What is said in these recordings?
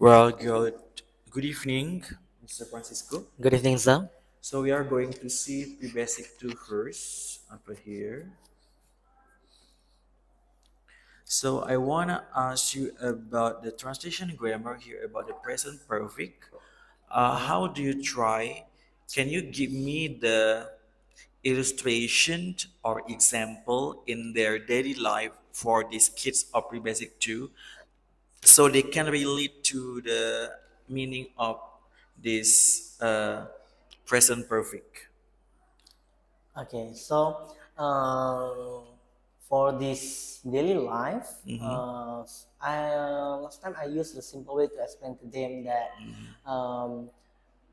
Well, good evening, Mr. Francisco. Good evening, sir. So we are going to see pre-basic 2 first over here. So I wanna ask you about the translation grammar here about the present perfect. How do you try? Can you give me the illustration or example in their daily life for these kids of pre-basic 2 so they can relate to the meaning of this present perfect. Okay, so for this daily life, Mm-hmm. last time I used the simple way to explain to them that um,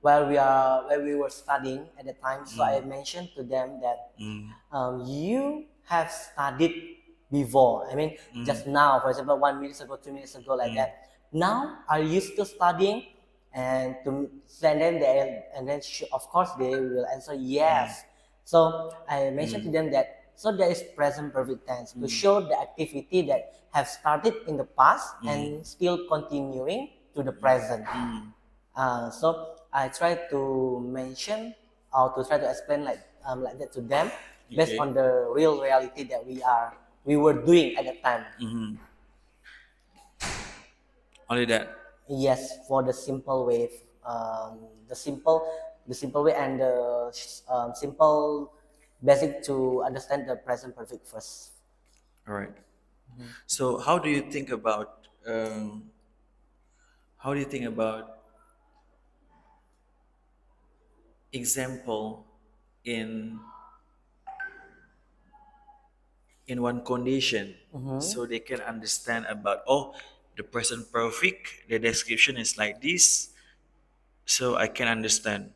while we were studying at the time, so I mentioned to them that Mm-hmm. you have studied before. I mean, just now, for example, 1 minute ago, 2 minutes ago, like that. Now, are you still studying? And to and then of course they will answer yes. So I mentioned to them that so there is present perfect tense to show the activity that have started in the past and still continuing to the present. So I try to mention or to try to explain like that to them based Okay. on the real reality that we were doing at that time. Only that. Yes, for the simple way, um, the simple the simple way and the simple basic to understand the present perfect first. All right. So how do you think about example in one condition Mm-hmm. so they can understand about oh the present perfect the description is like this so I can understand.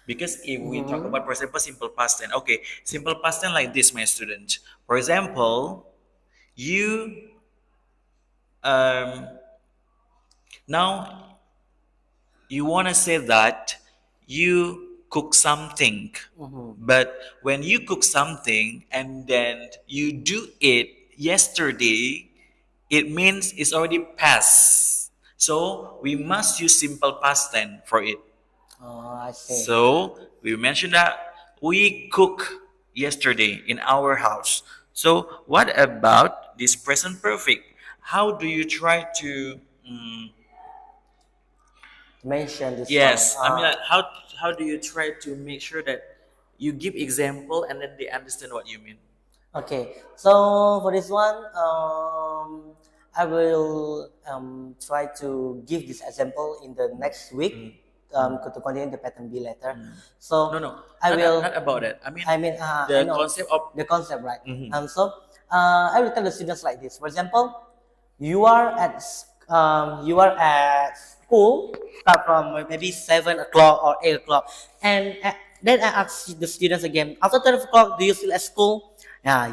Because if we talk Mm-hmm. about, for example, simple past tense, okay, simple past tense like this, my student. For example, you um, now you want to say that you cook something, Mm-hmm. but when you cook something and then you do it yesterday, it means it's already past. So we must use simple past tense for it. Oh, I see. So we mentioned that we cook yesterday in our house. So what about this present perfect? How do you try to? Mention this one. Yes, I mean, like, how do you try to make sure that you give example and then they understand what you mean? Okay, so for this one, I will try to give this example in the next week to continue the pattern B later. No, So no, I will, not about that. I mean, I the know concept of. the concept, right? Mhm. I will tell the students like this. For example, you are at school, start from maybe 7 o'clock or 8 o'clock, and then I ask the students again, after 12 o'clock, do you still at school?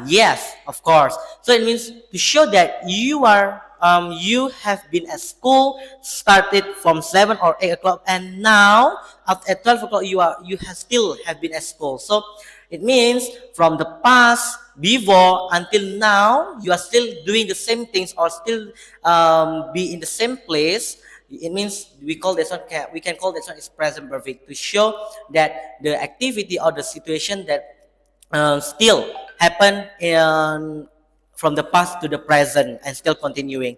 Yes, of course. So it means to show that you have been at school, started from 7 or 8 o'clock, and now at 12 o'clock you have still have been at school. So it means from the past before until now you are still doing the same things or still be in the same place. It means we can call this one is present perfect to show that the activity or the situation that still happen from the past to the present and still continuing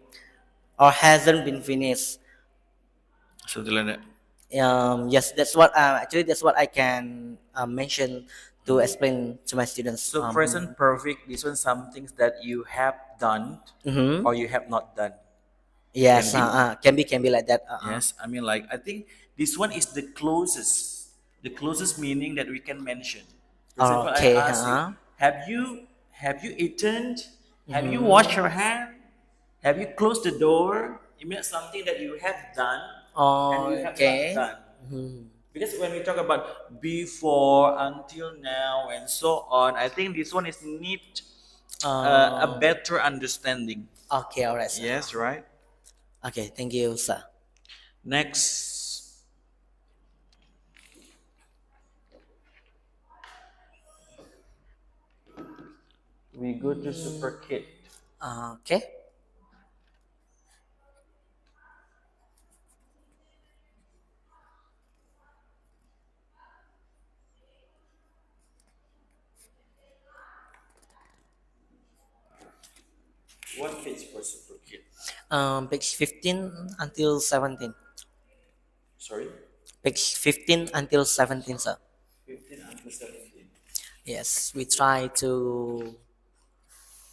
or hasn't been finished. Something like that. Yes, that's what actually that's what I can mention to explain to my students. So present perfect, these one some things that you have done Mhm. or you have not done. Can Yes, be. can be like that. Yes, I mean like I think this one is the closest meaning that we can mention. For example, I Okay. ask you, have you eaten? Have you washed Mhm. your hand? Have you closed the door? It means something that you have done and you have not Okay. done. Mhm. Because when we talk about before, until now, and so on, I think this one is need a Um, better understanding. okay, all right, sir. Yes, right. Okay, thank you, sir. Next, we go to super kid. Okay. Page 15 until 17. Sorry, Page 15 until 17, sir. 15 until 17. Yes, we try to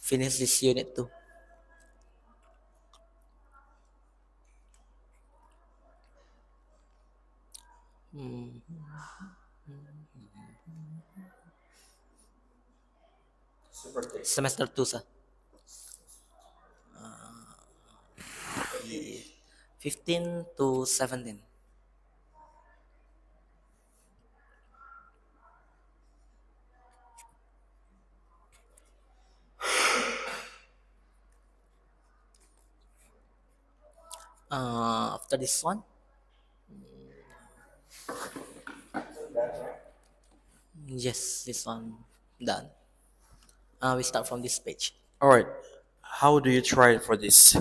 finish this unit too. Mm, Super text. semester 2, sir. Yeah. 15 to 17. After this one, yes, this one done. We start from this page. All right. How do you try for this?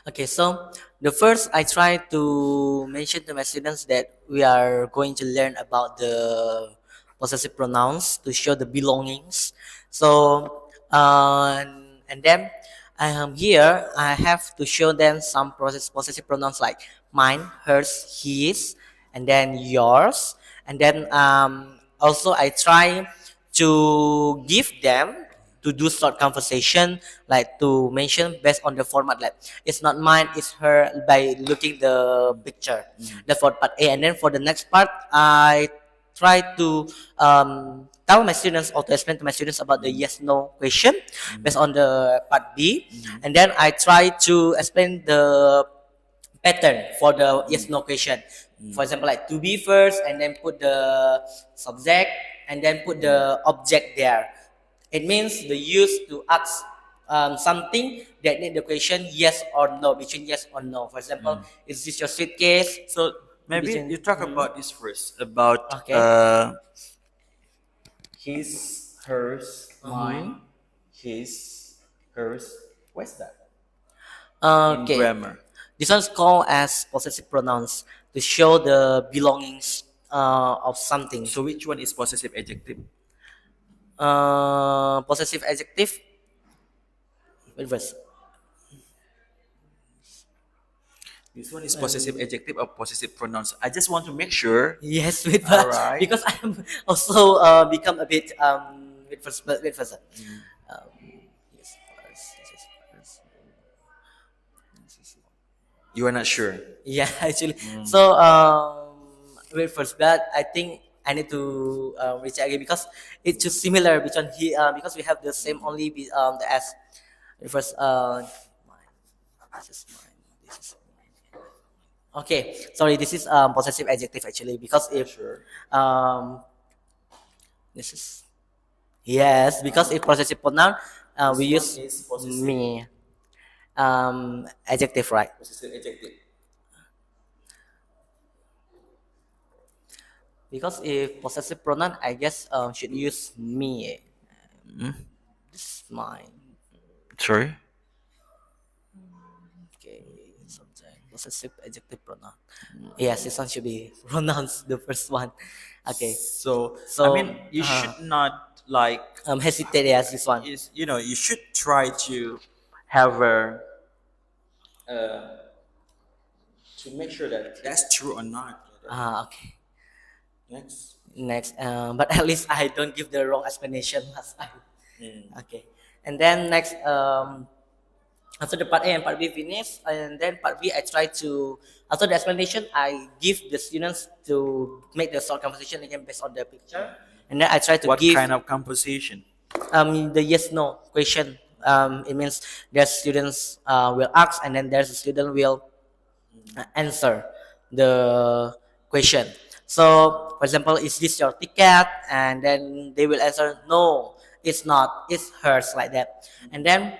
Okay, so the first I try to mention to my students that we are going to learn about the possessive pronouns to show the belongings. So, and then I am here. I have to show them some possessive pronouns like mine, hers, his, and then yours. And then also I try to give them to do short conversation, like to mention based on the format, like it's not mine, it's her, by looking the picture. That's for part A. And then for the next part, I try to tell my students or to explain to my students about the yes no question based on the part B. And then I try to explain the pattern for the yes no question. For example, like to be first, and then put the subject, and then put the object there. It means the use to ask something that need the question yes or no, between yes or no. For example, is this your suitcase? So maybe Between you talk about this first about okay. his, hers, Mm-hmm. mine, his, hers. What's that in Okay. grammar? This one's called as possessive pronouns to show the belongings of something. So which one is possessive adjective? Possessive adjective. Wait first. This one is possessive adjective or possessive pronouns. I just want to make sure. Yes, wait, All but right. because I am also become a bit wait first. Um, yes, You are not sure. yeah, actually. So wait first, but I think I need to recheck again because it's just similar between he because we have the same only the S. Wait first, mine. This is mine. This is okay. Sorry, this is possessive adjective actually because Are you if sure? um this is yes, because if possessive pronoun, we This one use is possessive me adjective, right? possessive adjective. Because if possessive pronoun, I guess should use me. This is mine. Sorry. Okay, subject possessive adjective pronoun. Yes, this one should be pronouns. The first one. Okay, So I so mean, you should not like hesitate. Yes, this one. is you should try to have a to make sure that that's true or not. Okay. Next. Next, but at least I don't give the wrong explanation last time. Okay, and then next, after the part A and part B finish, and then part B, I try to after the explanation, I give the students to make the short conversation again based on the picture, and then I try to What give kind of composition? the yes no question. It means the students will ask, and then there's a student will answer the question. So, for example, is this your ticket? And then they will answer, no, it's not, it's hers, like that. And then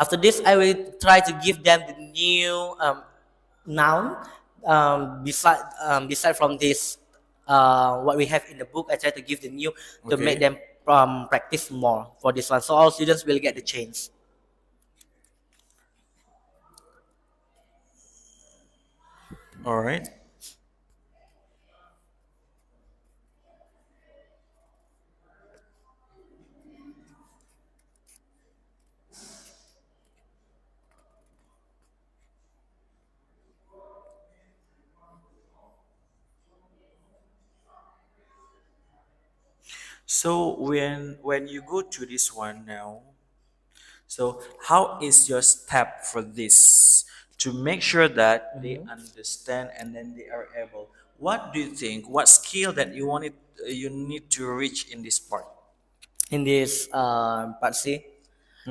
after this, I will try to give them the new noun beside from this what we have in the book. I try to give the new to make Okay. them practice more for this one. So all students will get the change. All right. So when you go to this one now, so how is your step for this to make sure that they Mhm. understand and then they are able? What do you think? What skill that you need to reach in this part? In this part C.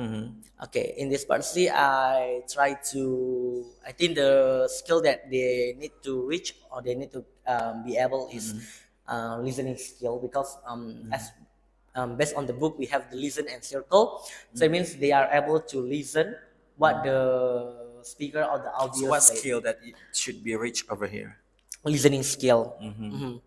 Mm-hmm. Okay, in this part C, I think the skill that they need to reach or they need to be able is listening skill because as based on the book we have the listen and circle, so it means they are able to listen what the speaker or the So audio what say. skill that it should be reached over here? Listening skill. Mhm.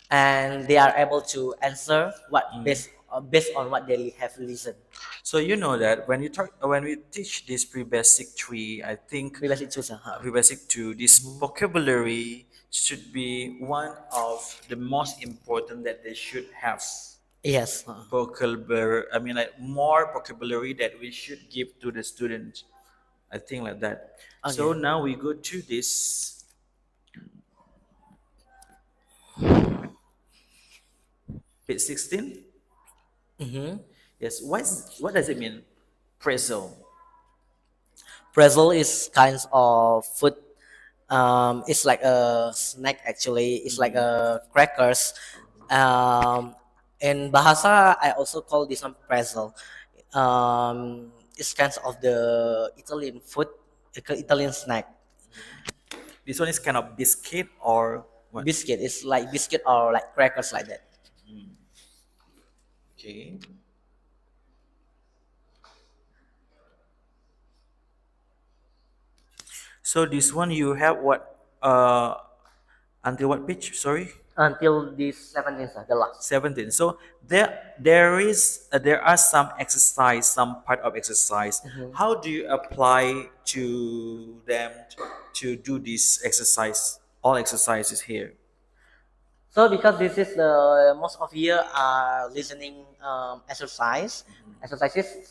And they are able to answer what based on what they have listened. So you know that when we teach this pre-basic tree, I think Previous choose, huh? pre-basic two, this vocabulary should be one of the most important that they should have. Yes. Vocabulary, I mean like more vocabulary that we should give to the students. I think like that. So Okay. now we go to this page 16. Mm-hmm. Yes, what does it mean? Pretzel. Pretzel is kinds of food. It's like a snack actually. It's like a crackers. In Bahasa, I also call this one pretzel. It's kinds of the Italian food, Italian snack. This one is kind of biscuit or what? Biscuit. It's like biscuit or like crackers like that. Okay. So this one you have what? Until what page? Sorry, Until this 17th, the last. 17. So there are some exercise, some part of exercise. Mhm. How do you apply to them to do this exercise? All exercises here. So because this is the most of year are listening exercises.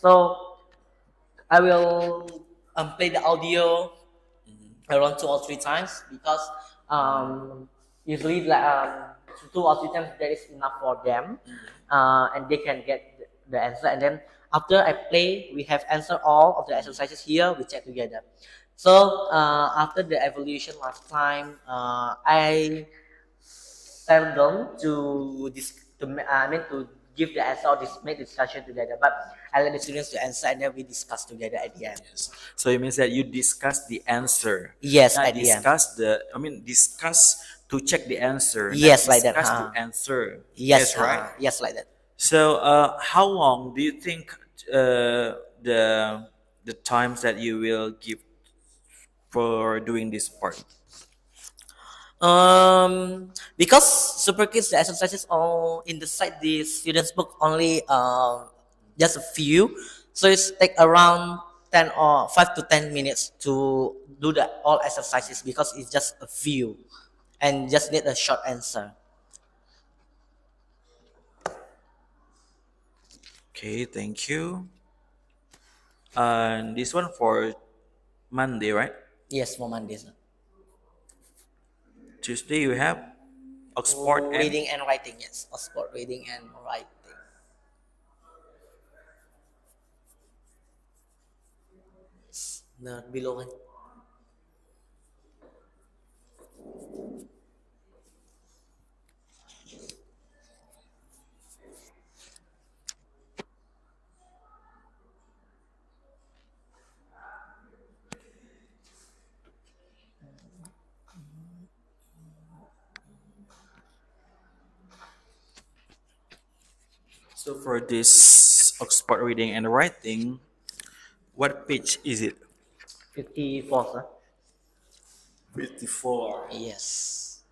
So I will play the audio around 2 or 3 times because usually like two or three times that is enough for them, and they can get the answer. And then after I play, we have answered all of the exercises here. We check together. So after the evaluation last time, I seldom to I mean to give the answer or make discussion together. But I let the students to answer and then we discuss together at the end. Yes. So it means that you discuss the answer, Yes, not at the end. discuss I mean, discuss to check the answer, not Yes, like that. discuss to Huh? answer. Yes, Yes, right. yes, like that. So, how long do you think the times that you will give for doing this part? Because super kids the exercises all in the site the students book only just a few, so it's take around 10 or 5 to 10 minutes to do the all exercises because it's just a few, and just need a short answer. Okay, thank you. And this one for Monday, right? Yes, for Mondays. Tuesday you have Oxford and Reading and writing, yes, or sport reading and writing. No, below one. so for this Oxford reading and writing, what page is it? 54, sir. 54. Yes.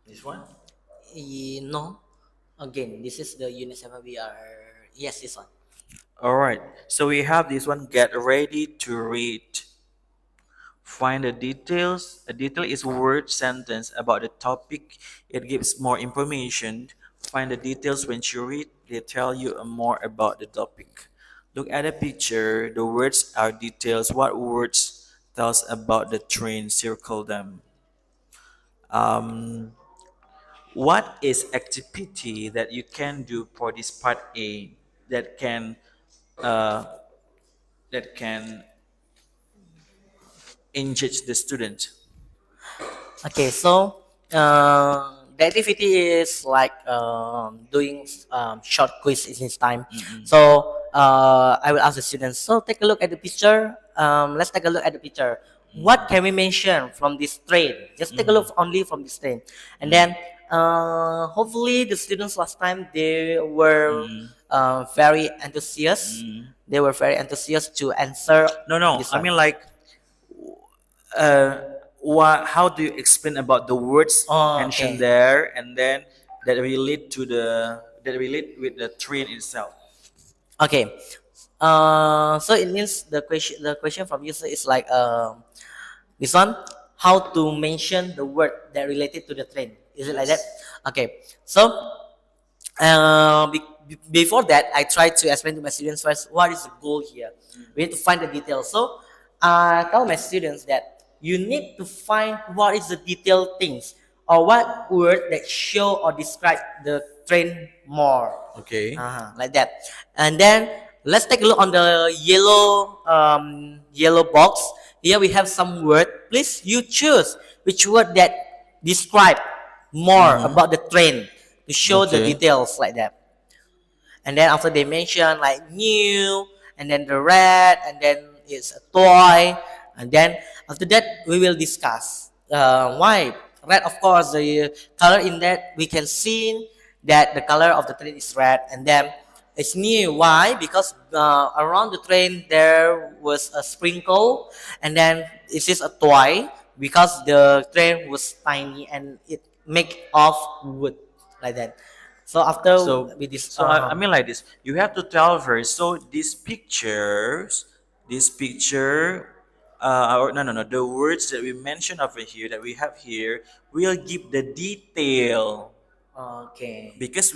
This one? No. Again, this is the unit 7 we are. Yes, this one. All right. So we have this one. Get ready to read. Find the details. A detail is word sentence about the topic. It gives more information. find the details when you read. They tell you more about the topic. Look at the picture. The words are details. What words tells about the train? Circle them. Um, what is activity that you can do for this part A that can uh, that can engage the student? Okay, so the activity is like doing short quiz in this time. Mm-mm. So I will ask the students. So take a look at the picture. Let's take a look at the picture. What can we mention from this train? Just take a look only from this train, and then hopefully the students last time they were Mm-mm. very enthusiastic. Mm-mm. They were very enthusiastic to answer No, no. this I one. mean, like, uh, how do you explain about the words Oh, mentioned okay. there, and then that relate with the train itself? Okay. So it means the question from user is like this one, how to mention the word that related to the train. Is it like that? Yes. Okay. So before that, I try to explain to my students first what is the goal here. We need to find the details. So I tell my students that you need to find what is the detailed things or what word that show or describe the train more. Okay. Like that. And then let's take a look on the yellow box. Here we have some word. Please you choose which word that describe more Mm-hmm. about the train to show the Okay. details like that. And then after they mention like new, and then the red, and then it's a toy, and then after that we will discuss why red. Of course, the color in that we can see that the color of the train is red, and then it's new. Why? Because around the train there was a sprinkle, and then it is a toy because the train was tiny and it make of wood like that. So after So, we this I mean like this. You have to tell first. So this picture, or no, no, no. The words that we mentioned over here that we have here will give the detail okay. because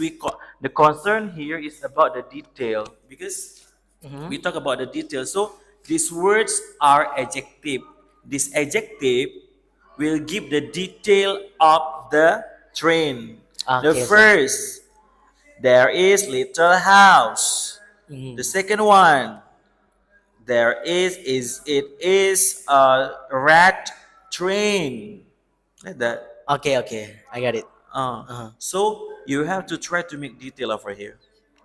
the concern here is about the detail because Mm-hmm. we talk about the detail. So these words are adjective. This adjective will give the detail of the train. The Okay, sir. first, there is little house. The Mm-hmm. second one, there is it is a rat train. Like that. Okay, okay. I got it. Uh, Uh-huh. so you have to try to make detail over here.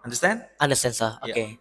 Understand? Understand, sir. Yeah. Okay.